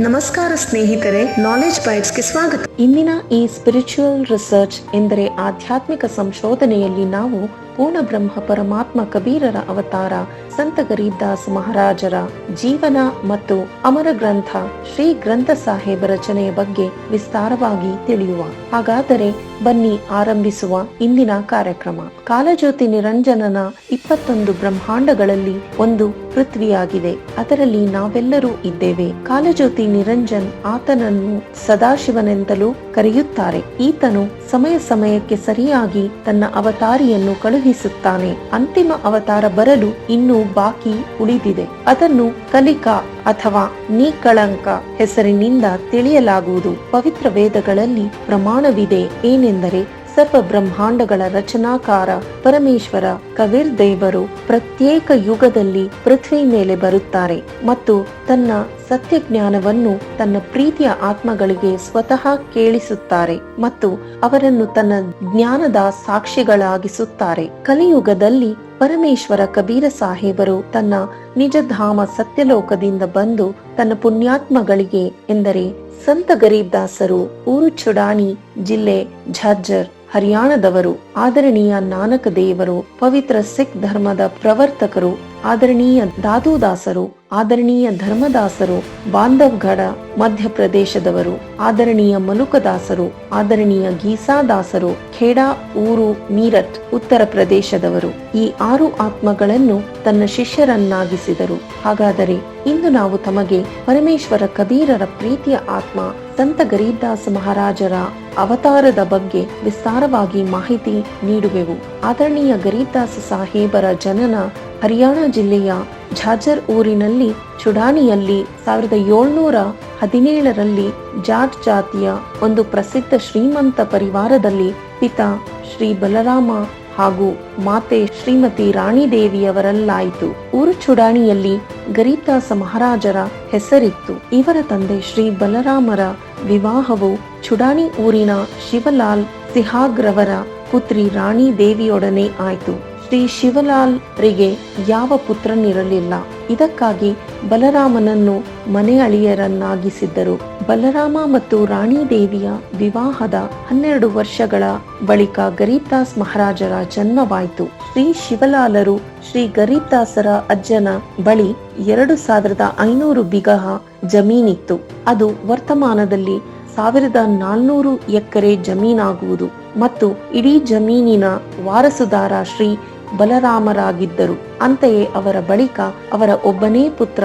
ನಮಸ್ಕಾರ ಸ್ನೇಹಿತರೆ, ನಾಲೆಜ್ ಬೈಟ್ಸ್ಗೆ ಸ್ವಾಗತ. ಇಂದಿನ ಈ ಸ್ಪಿರಿಚುವಲ್ ರಿಸರ್ಚ್ ಎಂದರೆ ಆಧ್ಯಾತ್ಮಿಕ ಸಂಶೋಧನೆಯಲ್ಲಿ ನಾವು ಪೂರ್ಣ ಬ್ರಹ್ಮ ಪರಮಾತ್ಮ ಕಬೀರರ ಅವತಾರ ಸಂತ ಗರೀಬ್ ದಾಸ್ ಮಹಾರಾಜರ ಜೀವನ ಮತ್ತು ಅಮರ ಗ್ರಂಥ ಶ್ರೀ ಗ್ರಂಥ ಸಾಹೇಬ ರಚನೆಯ ಬಗ್ಗೆ ವಿಸ್ತಾರವಾಗಿ ತಿಳಿಯುವ. ಹಾಗಾದರೆ ಬನ್ನಿ ಆರಂಭಿಸುವ ಇಂದಿನ ಕಾರ್ಯಕ್ರಮ. ಕಾಲಜ್ಯೋತಿ ನಿರಂಜನನ 21 ಬ್ರಹ್ಮಾಂಡಗಳಲ್ಲಿ ಒಂದು ಪೃಥ್ವಿಯಾಗಿದೆ. ಅದರಲ್ಲಿ ನಾವೆಲ್ಲರೂ ಇದ್ದೇವೆ. ಕಾಲಜ್ಯೋತಿ ನಿರಂಜನ್ ಆತನನ್ನು ಸದಾಶಿವನೆಂತಲೂ ಕರೆಯುತ್ತಾರೆ. ಈತನು ಸಮಯ ಸಮಯಕ್ಕೆ ಸರಿಯಾಗಿ ತನ್ನ ಅವತಾರಿಯನ್ನು ಕಳುಹಿಸುತ್ತಾನೆ. ಅಂತಿಮ ಅವತಾರ ಬರಲು ಇನ್ನೂ ಬಾಕಿ ಉಳಿದಿದೆ. ಅದನ್ನು ಕಲಿಕಾ ಅಥವಾ ನಿಕಳಂಕ ಹೆಸರಿನಿಂದ ತಿಳಿಯಲಾಗುವುದು. ಪವಿತ್ರ ವೇದಗಳಲ್ಲಿ ಪ್ರಮಾಣವಿದೆ. ಏನೆಂದರೆ ಸರ್ವ ಬ್ರಹ್ಮಾಂಡಗಳ ರಚನಾಕಾರ ಪರಮೇಶ್ವರ ಕಬೀರ್ ದೇವರು ಪ್ರತ್ಯೇಕ ಯುಗದಲ್ಲಿ ಪೃಥ್ವಿ ಮೇಲೆ ಬರುತ್ತಾರೆ ಮತ್ತು ತನ್ನ ಸತ್ಯ ಜ್ಞಾನವನ್ನು ತನ್ನ ಪ್ರೀತಿಯ ಆತ್ಮಗಳಿಗೆ ಸ್ವತಃ ಕೇಳಿಸುತ್ತಾರೆ ಮತ್ತು ಅವರನ್ನು ತನ್ನ ಜ್ಞಾನದ ಸಾಕ್ಷಿಗಳಾಗಿಸುತ್ತಾರೆ. ಕಲಿಯುಗದಲ್ಲಿ ಪರಮೇಶ್ವರ ಕಬೀರ ಸಾಹೇಬರು ತನ್ನ ನಿಜಧಾಮ ಸತ್ಯಲೋಕದಿಂದ ಬಂದು ತನ್ನ ಪುಣ್ಯಾತ್ಮಗಳಿಗೆ ಎಂದರೆ ಸಂತ ಗರೀಬ್ ದಾಸರು ಊರು ಚುಡಾಣಿ ಜಿಲ್ಲೆ ಝಜ್ಜರ್ ಹರಿಯಾಣದವರು, ಆದರಣೀಯ ನಾನಕ ದೇವರು, ಪವಿತ್ರ ಸಿಖ್ ಧರ್ಮದ ಪ್ರವರ್ತಕರು, ಆದರಣೀಯ ದಾದೂದಾಸರು, ಆದರಣೀಯ ಧರ್ಮದಾಸರು, ಬಾಂಧವ್ಗಢ ಮಧ್ಯಪ್ರದೇಶದವರು, ಆದರಣೀಯ ಮಲುಕದಾಸರು, ಆದರಣೀಯ ಗೀಸಾದಾಸರು, ಖೇಡಾ ಊರು ಮೀರಟ್ ಉತ್ತರ ಪ್ರದೇಶದವರು ಈ 6 ಆತ್ಮಗಳನ್ನು ತನ್ನ ಶಿಷ್ಯರನ್ನಾಗಿಸಿದರು. ಹಾಗಾದರೆ ಇಂದು ನಾವು ತಮಗೆ ಪರಮೇಶ್ವರ ಕಬೀರರ ಪ್ರೀತಿಯ ಆತ್ಮ ಸಂತ ಗರೀಬ್ ದಾಸ್ ಮಹಾರಾಜರ ಅವತಾರದ ಬಗ್ಗೆ ವಿಸ್ತಾರವಾಗಿ ಮಾಹಿತಿ ನೀಡುವೆವು. ಆದರಣೀಯ ಗರೀಬ್ ದಾಸ್ ಸಾಹೇಬರ ಜನನ ಹರಿಯಾಣ ಜಿಲ್ಲೆಯ ಝಾಜರ್ ಊರಿನಲ್ಲಿ ಚುಡಾಣಿಯಲ್ಲಿ 1717ರಲ್ಲಿ ಜಾಟ್ ಜಾತಿಯ ಒಂದು ಪ್ರಸಿದ್ಧ ಶ್ರೀಮಂತ ಪರಿವಾರದಲ್ಲಿ ಪಿತಾ ಶ್ರೀ ಬಲರಾಮ ಹಾಗೂ ಮಾತೆ ಶ್ರೀಮತಿ ರಾಣಿದೇವಿಯವರಲ್ಲಾಯಿತು. ಊರು ಚುಡಾಣಿಯಲ್ಲಿ ಗರೀಬ್ ದಾಸ ಮಹಾರಾಜರ ಹೆಸರಿತ್ತು. ಇವರ ತಂದೆ ಶ್ರೀ ಬಲರಾಮರ ವಿವಾಹವು ಚುಡಾಣಿ ಊರಿನ ಶಿವಲಾಲ್ ಸಿಹಾಗ್ರವರ ಪುತ್ರಿ ರಾಣಿ ದೇವಿಯೊಡನೆ ಆಯಿತು. ಶ್ರೀ ಶಿವಲಾಲ್ರಿಗೆ ಯಾವ ಪುತ್ರನಿರಲಿಲ್ಲ. ಇದಕ್ಕಾಗಿ ಬಲರಾಮನನ್ನು ಮನೆ ಅಳಿಯರನ್ನಾಗಿಸಿದ್ದರು. ಬಲರಾಮ ಮತ್ತು ರಾಣಿ ದೇವಿಯ ವಿವಾಹದ 12 ವರ್ಷಗಳ ಬಳಿಕ ಗರೀಬ್ ದಾಸ್ ಮಹಾರಾಜರ ಜನ್ಮವಾಯಿತು. ಶ್ರೀ ಶಿವಲಾಲರು ಶ್ರೀ ಗರೀಬ್ ದಾಸರ ಅಜ್ಜನ ಬಳಿ 2500 ಬಿಗಹ ಜಮೀನಿತ್ತು. ಅದು ವರ್ತಮಾನದಲ್ಲಿ 1400 ಎಕರೆ ಜಮೀನಾಗುವುದು ಮತ್ತು ಇಡೀ ಜಮೀನಿನ ವಾರಸುದಾರ ಶ್ರೀ ಬಲರಾಮರಾಗಿದ್ದರು. ಅಂತೆಯೇ ಅವರ ಬಳಿಕ ಅವರ ಒಬ್ಬನೇ ಪುತ್ರ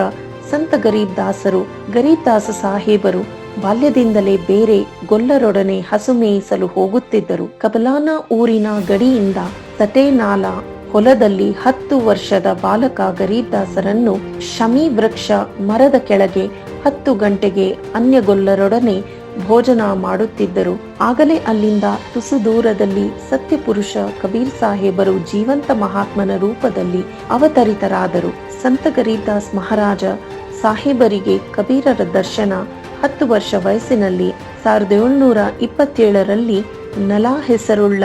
ಸಂತ ಗರೀಬ್ ದಾಸರು. ಗರೀಬ್ ದಾಸ ಸಾಹೇಬರು ಬಾಲ್ಯದಿಂದಲೇ ಬೇರೆ ಗೊಲ್ಲರೊಡನೆ ಹಸು ಮೇಯಿಸಲು ಹೋಗುತ್ತಿದ್ದರು. ಕಬಲಾನ ಊರಿನ ಗಡಿಯಿಂದ ಸಟೇನಾಲ ಹೊಲದಲ್ಲಿ 10 ವರ್ಷದ ಬಾಲಕ ಗರೀಬ್ ದಾಸರನ್ನು ಶಮಿ ವೃಕ್ಷ ಮರದ ಕೆಳಗೆ 10 ಗಂಟೆಗೆ ಅನ್ಯಗೊಲ್ಲರೊಡನೆ ಭೋಜನ ಮಾಡುತ್ತಿದ್ದರು. ಆಗಲೇ ಅಲ್ಲಿಂದ ತುಸು ದೂರದಲ್ಲಿ ಸತ್ಯಪುರುಷ ಕಬೀರ್ ಸಾಹೇಬರು ಜೀವಂತ ಮಹಾತ್ಮನ ರೂಪದಲ್ಲಿ ಅವತರಿತರಾದರು. ಸಂತ ಗರೀಬ್ ದಾಸ್ ಮಹಾರಾಜ ಸಾಹೇಬರಿಗೆ ಕಬೀರರ ದರ್ಶನ 10 ವರ್ಷ ವಯಸ್ಸಿನಲ್ಲಿ 1727ರಲ್ಲಿ ನಲಾ ಹೆಸರುಳ್ಳ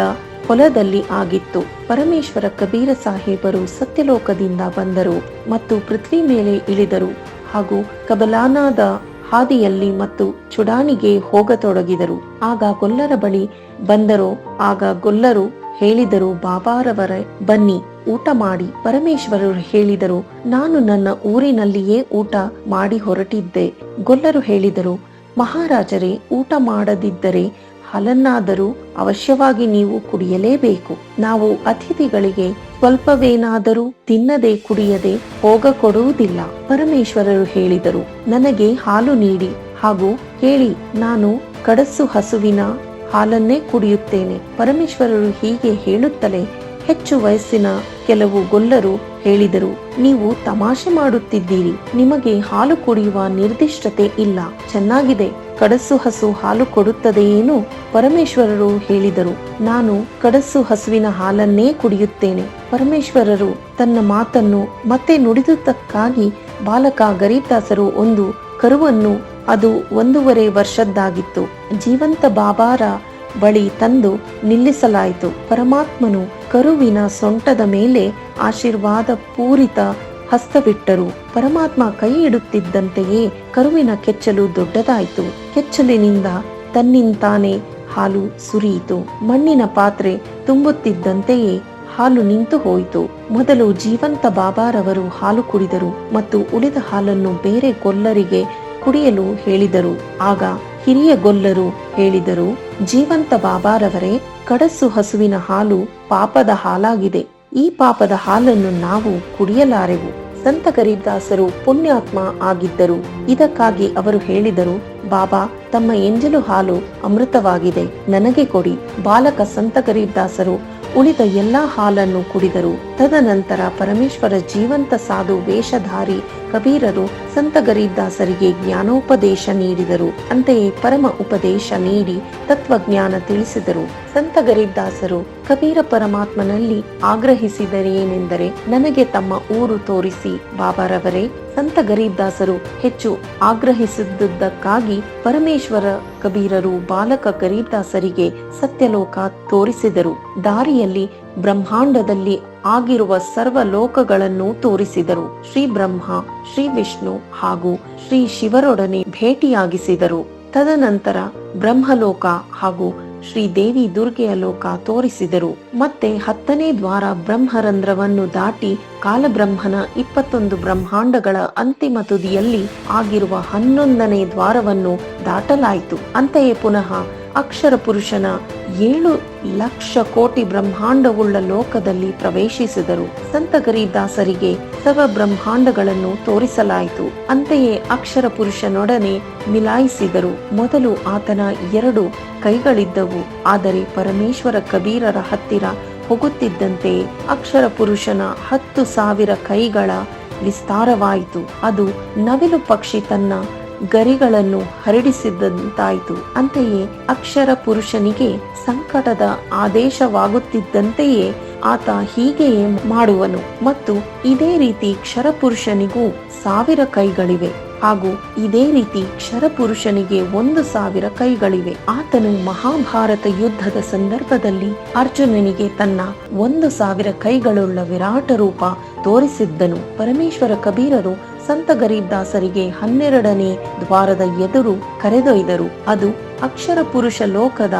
ಹೊಲದಲ್ಲಿ ಆಗಿತ್ತು. ಪರಮೇಶ್ವರ ಕಬೀರ ಸಾಹೇಬರು ಸತ್ಯಲೋಕದಿಂದ ಬಂದರು ಮತ್ತು ಪೃಥ್ವಿ ಮೇಲೆ ಇಳಿದರು ಹಾಗೂ ಕಬಲಾನಾದ ಹಾದಿಯಲ್ಲಿ ಮತ್ತು ಚುಡಾಣಿಗೆ ಹೋಗತೊಡಗಿದರು. ಆಗ ಗೊಲ್ಲರ ಬಳಿ ಬಂದರು. ಆಗ ಗೊಲ್ಲರು ಹೇಳಿದರು, ಬಾಬಾರವರೇ ಬನ್ನಿ ಊಟ ಮಾಡಿ. ಪರಮೇಶ್ವರರು ಹೇಳಿದರು, ನಾನು ನನ್ನ ಊರಿನಲ್ಲಿಯೇ ಊಟ ಮಾಡಿ ಹೊರಟಿದ್ದೆ. ಗೊಲ್ಲರು ಹೇಳಿದರು, ಮಹಾರಾಜರೇ, ಊಟ ಮಾಡದಿದ್ದರೆ ಹಾಲನ್ನಾದರೂ ಅವಶ್ಯವಾಗಿ ನೀವು ಕುಡಿಯಲೇಬೇಕು. ನಾವು ಅತಿಥಿಗಳಿಗೆ ಸ್ವಲ್ಪವೇನಾದರೂ ತಿನ್ನದೆ ಕುಡಿಯದೆ ಹೋಗ ಕೊಡುವುದಿಲ್ಲ. ಪರಮೇಶ್ವರರು ಹೇಳಿದರು, ನನಗೆ ಹಾಲು ನೀಡಿ ಹಾಗೂ ಕೇಳಿ, ನಾನು ಕಡಸು ಹಸುವಿನ ಹಾಲನ್ನೇ ಕುಡಿಯುತ್ತೇನೆ. ಪರಮೇಶ್ವರರು ಹೀಗೆ ಹೇಳುತ್ತಲೇ ಹೆಚ್ಚು ವಯಸ್ಸಿನ ಕೆಲವು ಗೊಲ್ಲರು ಹೇಳಿದರು, ನೀವು ತಮಾಷೆ ಮಾಡುತ್ತಿದ್ದೀರಿ. ನಿಮಗೆ ಹಾಲು ಕುಡಿಯುವ ನಿರ್ದಿಷ್ಟತೆ ಇಲ್ಲ. ಚೆನ್ನಾಗಿದೆ, ಕಡಸು ಹಸು ಹಾಲು ಕೊಡುತ್ತದೆಯೇನು? ಪರಮೇಶ್ವರರು ಹೇಳಿದರು, ನಾನು ಕಡಸು ಹಸುವಿನ ಹಾಲನ್ನೇ ಕುಡಿಯುತ್ತೇನೆ. ಪರಮೇಶ್ವರರು ತನ್ನ ಮಾತನ್ನು ಮತ್ತೆ ನುಡಿದುದಕ್ಕಾಗಿ ಬಾಲಕ ಗರೀಬ್ ದಾಸರು ಒಂದು ಕರುವನ್ನು, ಅದು 1.5 ವರ್ಷದ್ದಾಗಿತ್ತು, ಜೀವಂತ ಬಾಬಾರ ಬಳಿ ತಂದು ನಿಲ್ಲಿಸಲಾಯಿತು. ಪರಮಾತ್ಮನು ಕರುವಿನ ಸೊಂಟದ ಮೇಲೆ ಆಶೀರ್ವಾದ ಪೂರಿತ ಹಸ್ತವಿಟ್ಟರು. ಪರಮಾತ್ಮ ಕೈ ಇಡುತ್ತಿದ್ದಂತೆಯೇ ಕರುವಿನ ಕೆಚ್ಚಲು ದೊಡ್ಡದಾಯಿತು. ಕೆಚ್ಚಲಿನಿಂದ ತನ್ನಿಂತಾನೇ ಹಾಲು ಸುರಿಯಿತು. ಮಣ್ಣಿನ ಪಾತ್ರೆ ತುಂಬುತ್ತಿದ್ದಂತೆಯೇ ಹಾಲು ನಿಂತು ಹೋಯಿತು. ಮೊದಲು ಜೀವಂತ ಬಾಬಾರವರು ಹಾಲು ಕುಡಿದರು ಮತ್ತು ಉಳಿದ ಹಾಲನ್ನು ಬೇರೆ ಗೊಲ್ಲರಿಗೆ ಕುಡಿಯಲು ಹೇಳಿದರು. ಆಗ ಹಿರಿಯ ಗೊಲ್ಲರು ಹೇಳಿದರು, ಜೀವಂತ ಬಾಬಾರವರೇ, ಕಡಸು ಹಸುವಿನ ಹಾಲು ಪಾಪದ ಹಾಲಾಗಿದೆ. ಈ ಪಾಪದ ಹಾಲನ್ನು ನಾವು ಕುಡಿಯಲಾರೆವು. ಸಂತ ಗರೀಬ್ದಾಸರು ಪುಣ್ಯಾತ್ಮ ಆಗಿದ್ದರು. ಇದಕ್ಕಾಗಿ ಅವರು ಹೇಳಿದರು, ಬಾಬಾ, ತಮ್ಮ ಎಂಜಲು ಹಾಲು ಅಮೃತವಾಗಿದೆ, ನನಗೆ ಕೊಡಿ. ಬಾಲಕ ಸಂತ ಗರೀಬ್ದಾಸರು ಉಳಿದ ಎಲ್ಲಾ ಹಾಲನ್ನು ಕುಡಿದರು. ತದನಂತರ ಪರಮೇಶ್ವರ ಜೀವಂತ ಸಾಧು ವೇಷಧಾರಿ ಕಬೀರರು ಸಂತ ಗರೀಬ್ದಾಸರಿಗೆ ಜ್ಞಾನೋಪದೇಶ ನೀಡಿದರು. ಅಂತೆಯೇ ಪರಮ ಉಪದೇಶ ನೀಡಿ ತತ್ವಜ್ಞಾನ ತಿಳಿಸಿದರು. ಸಂತ ಗರೀಬ್ದಾಸರು ಕಬೀರ ಪರಮಾತ್ಮನಲ್ಲಿ ಆಗ್ರಹಿಸಿದರೇನೆಂದರೆ, ನನಗೆ ತಮ್ಮ ಊರು ತೋರಿಸಿ ಬಾಬಾರವರೇ. ಸಂತ ಗರೀಬ್ದಾಸರು ಹೆಚ್ಚು ಆಗ್ರಹಿಸಿದ್ದಕ್ಕಾಗಿ ಪರಮೇಶ್ವರ ಕಬೀರರು ಬಾಲಕ ಗರೀಬ್ದಾಸರಿಗೆ ಸತ್ಯಲೋಕ ತೋರಿಸಿದರು. ದಾರಿಯಲ್ಲಿ ಬ್ರಹ್ಮಾಂಡದಲ್ಲಿ ಆಗಿರುವ ಸರ್ವ ಲೋಕಗಳನ್ನು ತೋರಿಸಿದರು. ಶ್ರೀ ಬ್ರಹ್ಮ, ಶ್ರೀ ವಿಷ್ಣು ಹಾಗೂ ಶ್ರೀ ಶಿವರೊಡನೆ ಭೇಟಿಯಾಗಿಸಿದರು. ತದನಂತರ ಬ್ರಹ್ಮಲೋಕ ಹಾಗೂ ಶ್ರೀ ದೇವಿ ದುರ್ಗೆಯ ಲೋಕ ತೋರಿಸಿದರು. ಮತ್ತೆ 10ನೇ ದ್ವಾರ ಬ್ರಹ್ಮರಂಧ್ರವನ್ನು ದಾಟಿ ಕಾಲಬ್ರಹ್ಮನ 21 ಬ್ರಹ್ಮಾಂಡಗಳ ಅಂತಿಮ ತುದಿಯಲ್ಲಿ ಆಗಿರುವ 11ನೇ ದ್ವಾರವನ್ನು ದಾಟಲಾಯಿತು. ಅಂತೆಯೇ ಪುನಃ ಅಕ್ಷರ ಪುರುಷನ 7 ಲಕ್ಷ ಕೋಟಿ ಬ್ರಹ್ಮಾಂಡವುಳ್ಳ ಲೋಕದಲ್ಲಿ ಪ್ರವೇಶಿಸಿದರು. ಸಂತ ಗರೀಬ್ದಾಸರಿಗೆ ಸರ್ವ ಬ್ರಹ್ಮಾಂಡಗಳನ್ನು ತೋರಿಸಲಾಯಿತು. ಅಂತೆಯೇ ಅಕ್ಷರ ಪುರುಷನೊಡನೆ ಮಿಲಾಯಿಸಿದರು. ಮೊದಲು ಆತನ 2 ಕೈಗಳಿದ್ದವು. ಆದರೆ ಪರಮೇಶ್ವರ ಕಬೀರರ ಹತ್ತಿರ ಹೋಗುತ್ತಿದ್ದಂತೆ ಅಕ್ಷರ ಪುರುಷನ 10,000 ಕೈಗಳ ವಿಸ್ತಾರವಾಯಿತು. ಅದು ನವಿಲು ಪಕ್ಷಿ ತನ್ನ ಗರಿಗಳನ್ನು ಹರಡಿಸಿದಂತಾಯಿತು. ಅಂತೆಯೇ ಅಕ್ಷರ ಪುರುಷನಿಗೆ ಸಂಕಟದ ಆದೇಶವಾಗುತ್ತಿದ್ದಂತೆಯೇ ಆತ ಹೀಗೆಯೇ ಮಾಡುವನು. ಮತ್ತು ಇದೇ ರೀತಿ ಕ್ಷರ ಪುರುಷನಿಗೂ 1000 ಕೈಗಳಿವೆ ಹಾಗೂ ಇದೇ ರೀತಿ ಕ್ಷರ ಪುರುಷನಿಗೆ 1,000 ಕೈಗಳಿವೆ. ಆತನು ಮಹಾಭಾರತ ಯುದ್ಧದ ಸಂದರ್ಭದಲ್ಲಿ ಅರ್ಜುನನಿಗೆ ತನ್ನ 1,000 ಕೈಗಳುಳ್ಳ ವಿರಾಟ ರೂಪ ತೋರಿಸಿದ್ದನು. ಪರಮೇಶ್ವರ ಕಬೀರರು ಸಂತ ಗರೀಬ್ದಾಸರಿಗೆ 12ನೇ ದ್ವಾರದ ಎದುರು ಕರೆದೊಯ್ದರು. ಅದು ಅಕ್ಷರ ಪುರುಷ ಲೋಕದ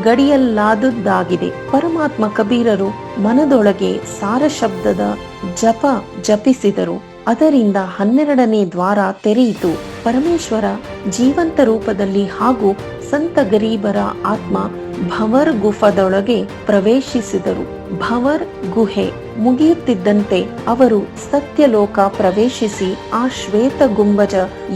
ಗಡಿಯಲ್ಲಾದುದಾಗಿದೆ. ಪರಮಾತ್ಮ ಕಬೀರರು ಮನದೊಳಗೆ ಸಾರ ಶಬ್ದದ ಜಪ ಜಪಿಸಿದರು. ಅದರಿಂದ 12ನೇ ದ್ವಾರ ತೆರೆಯಿತು. ಪರಮೇಶ್ವರ ಜೀವಂತ ರೂಪದಲ್ಲಿ ಹಾಗೂ ಸಂತ ಗರೀಬರ ಆತ್ಮ ಭವರ್ ಗುಫದೊಳಗೆ ಪ್ರವೇಶಿಸಿದರು. ಭವರ್ ಗುಹೆ ಮುಗಿಯುತ್ತಿದ್ದಂತೆ ಅವರು ಸತ್ಯಲೋಕ ಪ್ರವೇಶಿಸಿ ಆ ಶ್ವೇತ ಗುಂಬಜ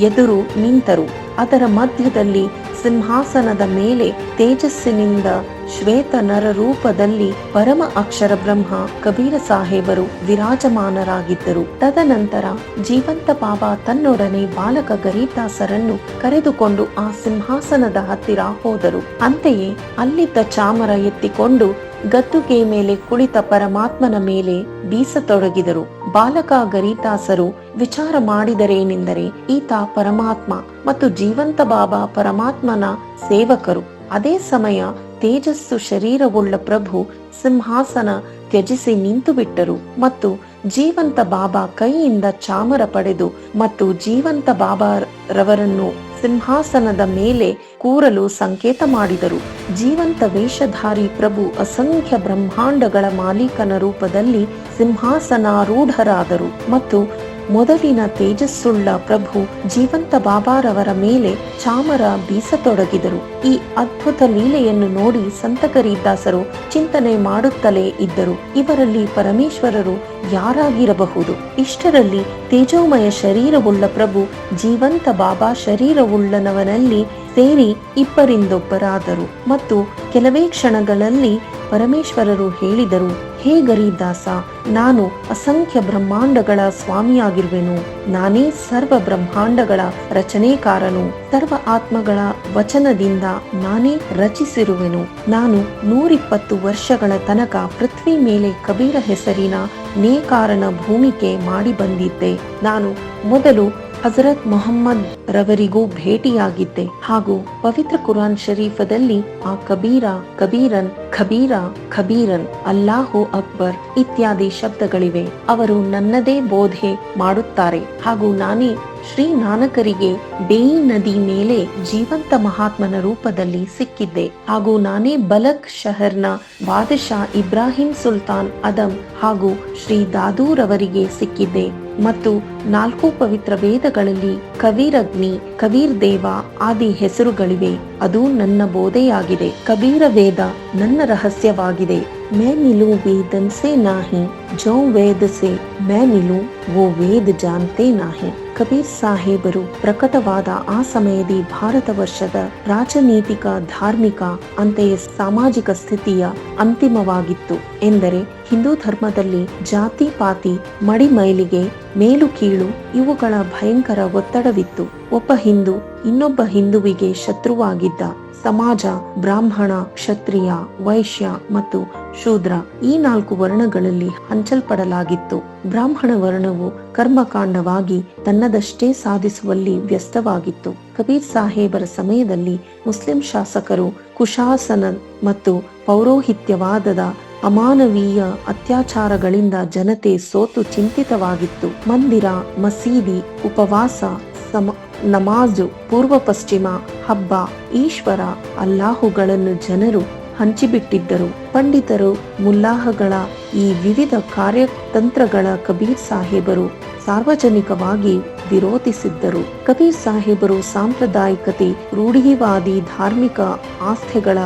ಎದುರು ನಿಂತರು. ಅದರ ಮಧ್ಯದಲ್ಲಿ ಸಿಂಹಾಸನದ ಮೇಲೆ ತೇಜಸ್ಸಿನಿಂದ ಶ್ವೇತ ನರ ರೂಪದಲ್ಲಿ ಪರಮ ಅಕ್ಷರ ಬ್ರಹ್ಮ ಕಬೀರ ಸಾಹೇಬರು ವಿರಾಜಮಾನರಾಗಿದ್ದರು. ತದನಂತರ ಜೀವಂತ ಬಾಬಾ ತನ್ನೊಡನೆ ಬಾಲಕ ಗರೀಬ್ದಾಸರನ್ನು ಕರೆದುಕೊಂಡು ಆ ಸಿಂಹಾಸನದ ಹತ್ತಿರ ಹೋದರು. ಅಂತೆಯೇ ಅಲ್ಲಿದ್ದ ಚಾಮರ ಎತ್ತಿಕೊಂಡು ಗದ್ದುಗೆ ಮೇಲೆ ಕುಳಿತ ಪರಮಾತ್ಮನ ಮೇಲೆ ಬೀಸತೊಡಗಿದರು. ಬಾಲಕ ಗರೀಬ್ದಾಸರು ವಿಚಾರ ಮಾಡಿದರೇನೆಂದರೆ, ಈತ ಪರಮಾತ್ಮ ಮತ್ತು ಜೀವಂತ ಬಾಬಾ ಪರಮಾತ್ಮನ ಸೇವಕರು. ಅದೇ ಸಮಯ ತೇಜಸ್ಸು ಶರೀರವುಳ್ಳ ಪ್ರಭು ಸಿಂಹಾಸನ ತ್ಯಜಿಸಿ ನಿಂತು ಬಿಟ್ಟರು ಮತ್ತು ಜೀವಂತ ಬಾಬಾ ಕೈಯಿಂದ ಚಾಮರ ಪಡೆದು ಮತ್ತು ಜೀವಂತ ಬಾಬಾ ರವರನ್ನು ಸಿಂಹಾಸನದ ಮೇಲೆ ಕೂರಲು ಸಂಕೇತ ಮಾಡಿದರು. ಜೀವಂತ ವೇಷಧಾರಿ ಪ್ರಭು ಅಸಂಖ್ಯ ಬ್ರಹ್ಮಾಂಡಗಳ ಮಾಲೀಕನ ರೂಪದಲ್ಲಿ ಸಿಂಹಾಸನಾರೂಢರಾದರು ಮತ್ತು ಮೊದಲಿನ ತೇಜಸ್ಸುಳ್ಳ ಪ್ರಭು ಜೀವಂತ ಬಾಬಾರವರ ಮೇಲೆ ಚಾಮರ ಬೀಸತೊಡಗಿದರು. ಈ ಅದ್ಭುತ ಲೀಲೆಯನ್ನು ನೋಡಿ ಸಂತ ಗರೀಬ್ದಾಸರು ಚಿಂತನೆ ಮಾಡುತ್ತಲೇ ಇದ್ದರು. ಇವರಲ್ಲಿ ಪರಮೇಶ್ವರರು ಯಾರಾಗಿರಬಹುದು? ಇಷ್ಟರಲ್ಲಿ ತೇಜೋಮಯ ಶರೀರವುಳ್ಳ ಪ್ರಭು ಜೀವಂತ ಬಾಬಾ ಶರೀರವುಳ್ಳನವನಲ್ಲಿ ಸೇರಿ ಇಬ್ಬರಿಂದೊಬ್ಬರಾದರು ಮತ್ತು ಕೆಲವೇ ಕ್ಷಣಗಳಲ್ಲಿ ಪರಮೇಶ್ವರರು ಹೇಳಿದರು, ಹೇ ಗರೀಬ್ದಾಸ, ನಾನು ಅಸಂಖ್ಯ ಬ್ರಹ್ಮಾಂಡಗಳ ಸ್ವಾಮಿಯಾಗಿರುವೆನು. ನಾನೇ ಸರ್ವ ಬ್ರಹ್ಮಾಂಡಗಳ ರಚನೆಕಾರನು. ಸರ್ವ ಆತ್ಮಗಳ ವಚನದಿಂದ ನಾನೇ ರಚಿಸಿರುವೆನು. ನಾನು 120 ವರ್ಷಗಳ ತನಕ ಪೃಥ್ವಿ ಮೇಲೆ ಕಬೀರ ಹೆಸರಿನ ನೇಕಾರನ ಭೂಮಿಕೆ ಮಾಡಿ ಬಂದಿದ್ದೆ. ನಾನು ಮೊದಲು ಹಜರತ್ ಮೊಹಮ್ಮದ್ ರವರಿಗೂ ಭೇಟಿಯಾಗಿದ್ದೆ ಹಾಗೂ ಪವಿತ್ರ ಕುರಾನ್ ಶರೀಫದಲ್ಲಿ ಆ ಕಬೀರನ್ ಖಬೀರ, ಖಬೀರನ್, ಅಲ್ಲಾಹು ಅಕ್ಬರ್ ಇತ್ಯಾದಿ ಶಬ್ದಗಳಿವೆ. ಅವರು ನನ್ನದೇ ಬೋಧೆ ಮಾಡುತ್ತಾರೆ ಹಾಗೂ ನಾನೇ ಶ್ರೀ ನಾನಕರಿಗೆ ಬೇಯಿ ನದಿ ಮೇಲೆ ಜೀವಂತ ಮಹಾತ್ಮನ ರೂಪದಲ್ಲಿ ಸಿಕ್ಕಿದ್ದೆ ಹಾಗೂ ನಾನೇ ಬಲಕ್ ಶಹರ್ನ ಬಾದಶಾ ಇಬ್ರಾಹಿಂ ಸುಲ್ತಾನ್ ಅದಂ ಹಾಗೂ ಶ್ರೀ ದಾದೂರ್ ಅವರಿಗೆ ಸಿಕ್ಕಿದ್ದೆ ಮತ್ತು 4 ಪವಿತ್ರ ವೇದಗಳಲ್ಲಿ ಕಬೀರಗ್ನಿ, ಕಬೀರ್ ದೇವ ಆದಿ ಹೆಸರುಗಳಿವೆ. ಅದು ನನ್ನ ಬೋಧೆಯಾಗಿದೆ. ಕಬೀರ ವೇದ ನನ್ನ ರಹಸ್ಯವಾಗಿದೆ. मैं मिलूं वेदन से नाही, जो ವೇದ से मैं मिलूं वो ವೇದ जानते नाही. ಕಬೀರ್ ಸಾಹೇಬರು ಪ್ರಕಟವಾದ ಆ ಸಮಯದಿ ಭಾರತ ವರ್ಷದ ರಾಜನೀತಿಕ, ಧಾರ್ಮಿಕ, ಅಂತೆಯೇ ಸಾಮಾಜಿಕ ಸ್ಥಿತಿಯ ಅಂತಿಮವಾಗಿತ್ತು. ಎಂದರೆ ಹಿಂದೂ ಧರ್ಮದಲ್ಲಿ ಜಾತಿ ಪಾತಿ, ಮಡಿಮೈಲಿಗೆ, ಮೇಲು ಕೀಳು ಇವುಗಳ ಭಯಂಕರ ಒತ್ತಡವಿತ್ತು. ಒಬ್ಬ ಹಿಂದೂ ಇನ್ನೊಬ್ಬ ಹಿಂದುವಿಗೆ ಶತ್ರುವಾಗಿದ್ದ. ಸಮಾಜ ಬ್ರಾಹ್ಮಣ, ಕ್ಷತ್ರಿಯ, ವೈಶ್ಯ ಮತ್ತು ಶೂದ್ರ ಈ 4 ವರ್ಣಗಳಲ್ಲಿ ಹಂಚಲ್ಪಡಲಾಗಿತ್ತು. ಬ್ರಾಹ್ಮಣ ವರ್ಣವು ಕರ್ಮಕಾಂಡವಾಗಿ ತನ್ನದಷ್ಟೇ ಸಾಧಿಸುವಲ್ಲಿ ವ್ಯಸ್ತವಾಗಿತ್ತು. ಕಬೀರ್ ಸಾಹೇಬರ ಸಮಯದಲ್ಲಿ ಮುಸ್ಲಿಂ ಶಾಸಕರು ಕುಶಾಸನ ಮತ್ತು ಪೌರೋಹಿತ್ಯವಾದದ ಅಮಾನವೀಯ ಅತ್ಯಾಚಾರಗಳಿಂದ ಜನತೆ ಸೋತು ಚಿಂತಿತವಾಗಿತ್ತು. ಮಂದಿರ, ಮಸೀದಿ, ಉಪವಾಸ, ನಮಾಜು, ಪೂರ್ವ ಪಶ್ಚಿಮ, ಹಬ್ಬ, ಈಶ್ವರ, ಅಲ್ಲಾಹುಗಳನ್ನು ಜನರು ಹಂಚಿಬಿಟ್ಟಿದ್ದರು. ಪಂಡಿತರು, ಮುಲ್ಲಾಹಗಳ ಈ ವಿವಿಧ ಕಾರ್ಯತಂತ್ರಗಳ ಕಬೀರ್ ಸಾಹೇಬರು ಸಾರ್ವಜನಿಕವಾಗಿ ವಿರೋಧಿಸಿದ್ದರು. ಕಬೀರ್ ಸಾಹೇಬರು ಸಾಂಪ್ರದಾಯಿಕತೆ, ರೂಢಿವಾದಿ ಧಾರ್ಮಿಕ ಆಸ್ಥೆಗಳ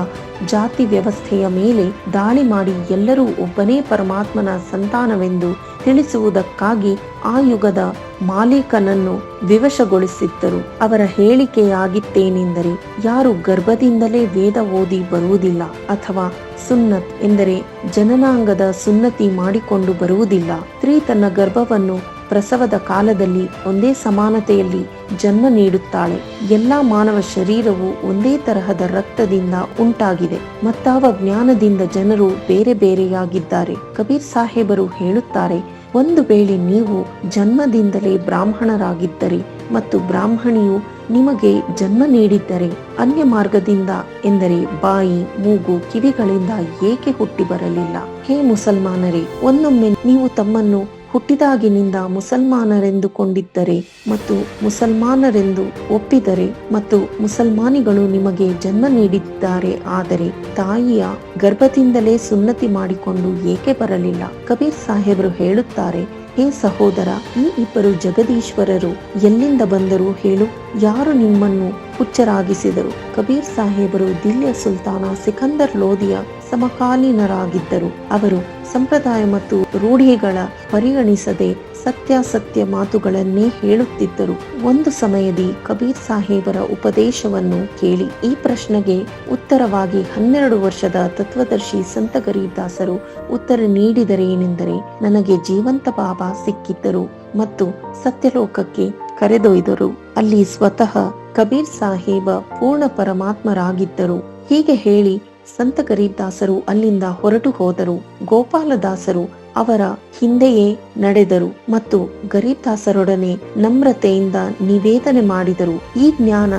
ಜಾತಿ ವ್ಯವಸ್ಥೆಯ ಮೇಲೆ ದಾಳಿ ಮಾಡಿ ಎಲ್ಲರೂ ಒಬ್ಬನೇ ಪರಮಾತ್ಮನ ಸಂತಾನವೆಂದು ತಿಳಿಸುವುದಕ್ಕಾಗಿ ಆ ಯುಗದ ಮಾಲೀಕನನ್ನು ವಿವಶಗೊಳಿಸಿದ್ದರು. ಅವರ ಹೇಳಿಕೆಯಾಗಿತ್ತೇನೆಂದರೆ, ಯಾರು ಗರ್ಭದಿಂದಲೇ ವೇದ ಓದಿ ಬರುವುದಿಲ್ಲ ಅಥವಾ ಸುನ್ನತ್ ಎಂದರೆ ಜನನಾಂಗದ ಸುನ್ನತಿ ಮಾಡಿಕೊಂಡು ಬರುವುದಿಲ್ಲ. ಸ್ತ್ರೀ ತನ್ನ ಗರ್ಭವನ್ನು ಪ್ರಸವದ ಕಾಲದಲ್ಲಿ ಒಂದೇ ಸಮಾನತೆಯಲ್ಲಿ ಜನ್ಮ ನೀಡುತ್ತಾಳೆ. ಎಲ್ಲಾ ಮಾನವ ಶರೀರವು ಒಂದೇ ತರಹದ ರಕ್ತದಿಂದ ಉಂಟಾಗಿದೆ. ಮತ್ತಾವ ಜ್ಞಾನದಿಂದ ಜನರು ಬೇರೆ ಬೇರೆಯಾಗಿದ್ದಾರೆ. ಕಬೀರ್ ಸಾಹೇಬರು ಹೇಳುತ್ತಾರೆ, ಒಂದು ವೇಳೆ ನೀವು ಜನ್ಮದಿಂದಲೇ ಬ್ರಾಹ್ಮಣರಾಗಿದ್ದರೆ ಮತ್ತು ಬ್ರಾಹ್ಮಣಿಯು ನಿಮಗೆ ಜನ್ಮ ನೀಡಿದ್ದರೆ ಅನ್ಯ ಮಾರ್ಗದಿಂದ ಎಂದರೆ ಬಾಯಿ, ಮೂಗು, ಕಿವಿಗಳಿಂದ ಏಕೆ ಹುಟ್ಟಿ ಬರಲಿಲ್ಲ? ಹೇ ಮುಸಲ್ಮಾನರೇ, ಒಂದೊಮ್ಮೆ ನೀವು ತಮ್ಮನ್ನು ಹುಟ್ಟಿದಾಗಿನಿಂದ ಮುಸಲ್ಮಾನರೆಂದುಕೊಂಡಿದ್ದರೆ ಮತ್ತು ಮುಸಲ್ಮಾನರೆಂದು ಒಪ್ಪಿದರೆ ಮತ್ತು ಮುಸಲ್ಮಾನಿಗಳು ನಿಮಗೆ ಜನ್ಮ ನೀಡಿದ್ದಾರೆ, ಆದರೆ ತಾಯಿಯ ಗರ್ಭದಿಂದಲೇ ಸುನ್ನತಿ ಮಾಡಿಕೊಂಡು ಏಕೆ ಬರಲಿಲ್ಲ? ಕಬೀರ್ ಸಾಹೇಬರು ಹೇಳುತ್ತಾರೆ, ಹೇ ಸಹೋದರ, ಈ ಇಬ್ಬರು ಜಗದೀಶ್ವರರು ಎಲ್ಲಿಂದ ಬಂದರು ಹೇಳು? ಯಾರು ನಿಮ್ಮನ್ನು ಹುಚ್ಚರಾಗಿಸಿದರು? ಕಬೀರ್ ಸಾಹೇಬರು ದಿಲ್ಲಿಯ ಸುಲ್ತಾನ ಸಿಕಂದರ್ ಲೋಧಿಯ ಸಮಕಾಲೀನರಾಗಿದ್ದರು. ಅವರು ಸಂಪ್ರದಾಯ ಮತ್ತು ರೂಢಿಗಳ ಪರಿಗಣಿಸದೆ ಸತ್ಯಾಸತ್ಯ ಮಾತುಗಳನ್ನೇ ಹೇಳುತ್ತಿದ್ದರು. ಒಂದು ಸಮಯದಿ ಕಬೀರ್ ಸಾಹೇಬರ ಉಪದೇಶವನ್ನು ಕೇಳಿ ಈ ಪ್ರಶ್ನೆಗೆ ಉತ್ತರವಾಗಿ 12 ವರ್ಷದ ತತ್ವದರ್ಶಿ ಸಂತ ಗರೀಬ್ ದಾಸರು ಉತ್ತರ ನೀಡಿದರೇನೆಂದರೆ, ನನಗೆ ಜೀವಂತ ಬಾಬಾ ಸಿಕ್ಕಿದ್ದರು ಮತ್ತು ಸತ್ಯಲೋಕಕ್ಕೆ ಕರೆದೊಯ್ದರು. ಅಲ್ಲಿ ಸ್ವತಃ ಕಬೀರ್ ಸಾಹೇಬ ಪೂರ್ಣ ಪರಮಾತ್ಮರಾಗಿದ್ದರು. ಹೀಗೆ ಹೇಳಿ ಸಂತ ಗರೀಬ್ ದಾಸರು ಅಲ್ಲಿಂದ ಹೊರಟು ಹೋದರು. ಗೋಪಾಲದಾಸರು ಅವರ ಹಿಂದೆಯೇ ನಡೆದರು ಮತ್ತು ಗರೀಬ್ ದಾಸರೊಡನೆ ನಮ್ರತೆಯಿಂದ ನಿವೇದನೆ ಮಾಡಿದರು, ಈ ಜ್ಞಾನ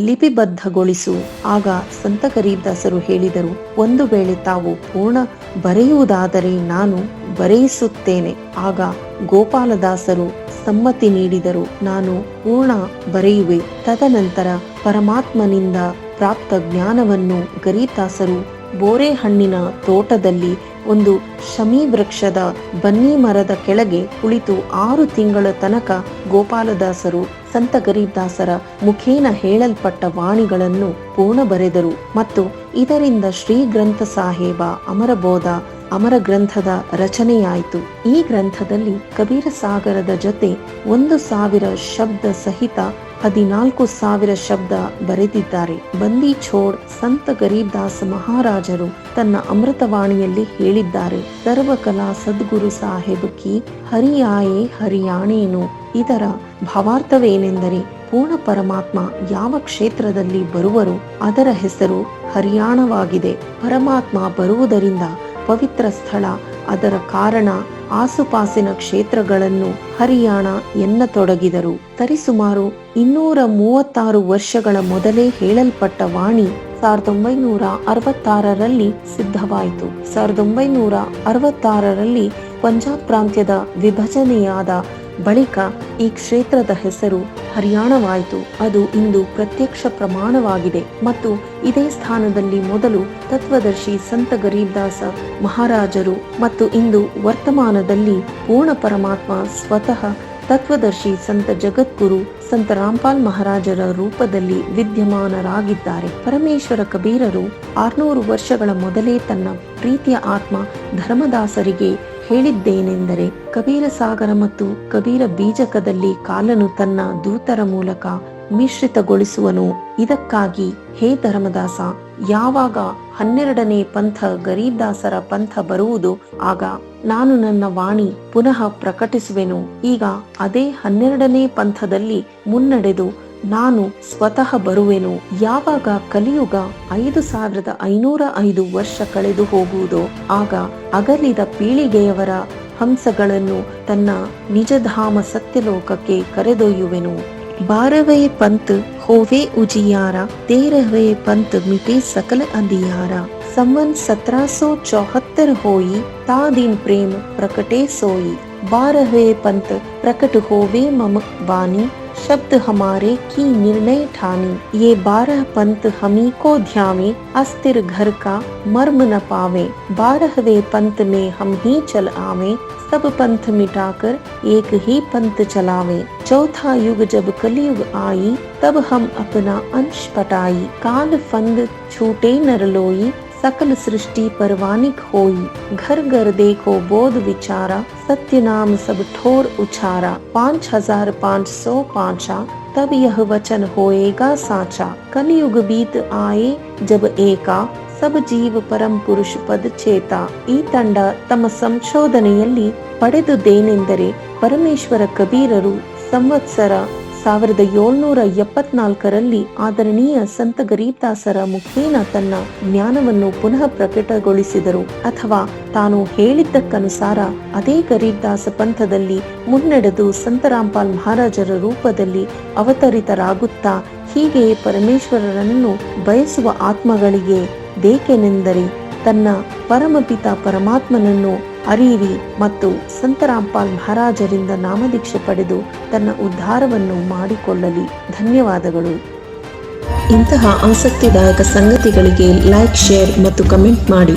ಲಿಪಿಬದ್ಧಗೊಳಿಸು. ಆಗ ಸಂತ ಗರೀಬ್ ದಾಸರು ಹೇಳಿದರು, ಒಂದು ವೇಳೆ ತಾವು ಪೂರ್ಣ ಬರೆಯುವುದಾದರೆ ನಾನು ಬರೆಯಿಸುತ್ತೇನೆ. ಆಗ ಗೋಪಾಲದಾಸರು ಸಮ್ಮತಿ ನೀಡಿದರು, ನಾನು ಪೂರ್ಣ ಬರೆಯುವೆ. ತದನಂತರ ಪರಮಾತ್ಮನಿಂದ ಪ್ರಾಪ್ತ ಜ್ಞಾನವನ್ನು ಗರೀಬ್ ದಾಸರು ಬೋರೆ ಹಣ್ಣಿನ ತೋಟದಲ್ಲಿ ಒಂದು ಶಮಿ ವೃಕ್ಷದ ಬನ್ನಿ ಮರದ ಕೆಳಗೆ ಕುಳಿತು 6 ತಿಂಗಳ ತನಕ ಗೋಪಾಲದಾಸರು ಸಂತ ಗರೀಬ್ ದಾಸರ ಮುಖೇನ ಹೇಳಲ್ಪಟ್ಟ ವಾಣಿಗಳನ್ನು ಪೂರ್ಣ ಬರೆದರು ಮತ್ತು ಇದರಿಂದ ಶ್ರೀ ಗ್ರಂಥ ಸಾಹೇಬ ಅಮರಬೋಧ ಅಮರ ಗ್ರಂಥದ ರಚನೆಯಾಯಿತು. ಈ ಗ್ರಂಥದಲ್ಲಿ ಕಬೀರ ಸಾಗರದ ಜೊತೆ 1,000 ಶಬ್ದ ಸಹಿತ 14,000 ಶಬ್ದ ಬರೆದಿದ್ದಾರೆ. ಬಂದಿ ಛೋಡ್ ಸಂತ ಗರೀಬ್ ದಾಸ್ ಮಹಾರಾಜರು ತನ್ನ ಅಮೃತವಾಣಿಯಲ್ಲಿ ಹೇಳಿದ್ದಾರೆ, ಸರ್ವಕಲಾ ಸದ್ಗುರು ಸಾಹೇಬ್ ಕಿ ಹರಿಯಾಯೇ ಹರಿಯಾಣೇನು. ಇದರ ಭಾವಾರ್ಥವೇನೆಂದರೆ, ಪೂರ್ಣ ಪರಮಾತ್ಮ ಯಾವ ಕ್ಷೇತ್ರದಲ್ಲಿ ಬರುವರು ಅದರ ಹೆಸರು ಹರಿಯಾಣವಾಗಿದೆ. ಪರಮಾತ್ಮ ಬರುವುದರಿಂದ ಪವಿತ್ರ ಸ್ಥಳ, ಅದರ ಕಾರಣ ಆಸುಪಾಸಿನ ಕ್ಷೇತ್ರಗಳನ್ನು ಹರಿಯಾಣ ಎನ್ನತೊಡಗಿದರು. ಸರಿಸುಮಾರು 236 ವರ್ಷಗಳ ಮೊದಲೇ ಹೇಳಲ್ಪಟ್ಟ ವಾಣಿ 1966ರಲ್ಲಿ ಸಿದ್ಧವಾಯಿತು. 1966ರಲ್ಲಿ ಪಂಜಾಬ್ ಪ್ರಾಂತ್ಯದ ವಿಭಜನೆಯಾದ ಬಳಿಕ ಈ ಕ್ಷೇತ್ರದ ಹೆಸರು ಹರಿಯಾಣವಾಯಿತು. ಅದು ಇಂದು ಪ್ರತ್ಯಕ್ಷ ಪ್ರಮಾಣವಾಗಿದೆ ಮತ್ತು ಇದೇ ಸ್ಥಾನದಲ್ಲಿ ಮೊದಲು ತತ್ವದರ್ಶಿ ಸಂತ ಗರೀಬ್ದಾಸ ಮಹಾರಾಜರು ಮತ್ತು ಇಂದು ವರ್ತಮಾನದಲ್ಲಿ ಪೂರ್ಣ ಪರಮಾತ್ಮ ಸ್ವತಃ ತತ್ವದರ್ಶಿ ಸಂತ ಜಗದ್ಗುರು ಸಂತ ರಾಮ್ಪಾಲ್ ಮಹಾರಾಜರ ರೂಪದಲ್ಲಿ ವಿದ್ಯಮಾನರಾಗಿದ್ದಾರೆ. ಪರಮೇಶ್ವರ ಕಬೀರರು 600 ವರ್ಷಗಳ ಮೊದಲೇ ತನ್ನ ಪ್ರೀತಿಯ ಆತ್ಮ ಧರ್ಮದಾಸರಿಗೆ ಹೇಳಿದ್ದೇನೆಂದರೆ, ಕಬೀರ ಸಾಗರ ಮತ್ತು ಕಬೀರ ಬೀಜಕದಲ್ಲಿ ಕಾಲನು ತನ್ನ ದೂತರ ಮೂಲಕ ಮಿಶ್ರಿತಗೊಳಿಸುವನು. ಇದಕ್ಕಾಗಿ ಹೇ ಧರ್ಮದಾಸ, ಯಾವಾಗ 12ನೇ ಪಂಥ ಗರೀಬ್ದಾಸರ ಪಂಥ ಬರುವುದು, ಆಗ ನಾನು ನನ್ನ ವಾಣಿ ಪುನಃ ಪ್ರಕಟಿಸುವೆನು. ಈಗ ಅದೇ 12ನೇ ಪಂಥದಲ್ಲಿ ಮುನ್ನಡೆದು ನಾನು ಸ್ವತಃ ಬರುವೆನು. ಯಾವಾಗ ಕಲಿಯುಗ 5505 ವರ್ಷ ಕಳೆದು ಹೋಗುವುದೋ, ಆಗ ಅಗಲಿದ ಪೀಳಿಗೆಯವರ ಹಂಸಗಳನ್ನು ತನ್ನ ನಿಜಧಾಮ ಸತ್ಯಲೋಕಕ್ಕೆ ಕರೆದೊಯ್ಯುವೆನು. 12ವೇं पंथ होवे उजियारा, 13वें पंथ मिटे सकल अंधियारा. संवत 1774 होई, ता दिन प्रेम प्रकटे सोई. 12वें पंथ प्रकट होवे मम वाणी, शब्द हमारे की निर्णय ठानी. ये 12 पंथ हमी को ध्यावे, अस्थिर घर का मर्म न पावे. 12वें पंथ में हम ही चल आवे, सब पंथ मिटाकर एक ही पंथ चलावे. चौथा युग जब कलयुग आई, तब हम अपना अंश पटाई. काल फंद छूटे नरलोई, सकल सृष्टि परवानिक होई. घर घर देखो बोध विचारा, सत्य नाम सब ठोर उछारा. 5505 तब यह वचन होएगा साचा. कलयुग बीत आए जब एका, सब जीव परम पुरुष पद ಚೇತ. ಈ ತಂಡ ತಮ್ಮ ಸಂಶೋಧನೆಯಲ್ಲಿ ಪಡೆದುದೇನೆಂದರೆ, ಪರಮೇಶ್ವರ ಕಬೀರರು ಸಂವತ್ಸರ 1774ರಲ್ಲಿ ಆದರಣೀಯ ಸಂತ ಗರೀಬ್ದಾಸರ ಮುಖೇನ ತನ್ನ ಜ್ಞಾನವನ್ನು ಪುನಃ ಪ್ರಕಟಗೊಳಿಸಿದರು. ಅಥವಾ ತಾನು ಹೇಳಿದ್ದಕ್ಕನುಸಾರ ಅದೇ ಗರೀಬ್ದಾಸ ಪಂಥದಲ್ಲಿ ಮುನ್ನಡೆದು ಸಂತ ರಾಮ್ಪಾಲ್ ಮಹಾರಾಜರ ರೂಪದಲ್ಲಿ ಅವತರಿತರಾಗುತ್ತಾ ಹೀಗೆ ಪರಮೇಶ್ವರರನ್ನು ಬಯಸುವ ಆತ್ಮಗಳಿಗೆ ಬೇಕೆನೆಂದರೆ ತನ್ನ ಪರಮಪಿತ ಪರಮಾತ್ಮನನ್ನು ಅರಿಯಿರಿ ಮತ್ತು ಸಂತ ರಾಮ್ಪಾಲ್ ಮಹಾರಾಜರಿಂದ ನಾಮದೀಕ್ಷೆ ಪಡೆದು ತನ್ನ ಉದ್ಧಾರವನ್ನು ಮಾಡಿಕೊಳ್ಳಲಿ. ಧನ್ಯವಾದಗಳು. ಇಂತಹ ಆಸಕ್ತಿದಾಯಕ ಸಂಗತಿಗಳಿಗೆ ಲೈಕ್, ಶೇರ್ ಮತ್ತು ಕಮೆಂಟ್ ಮಾಡಿ.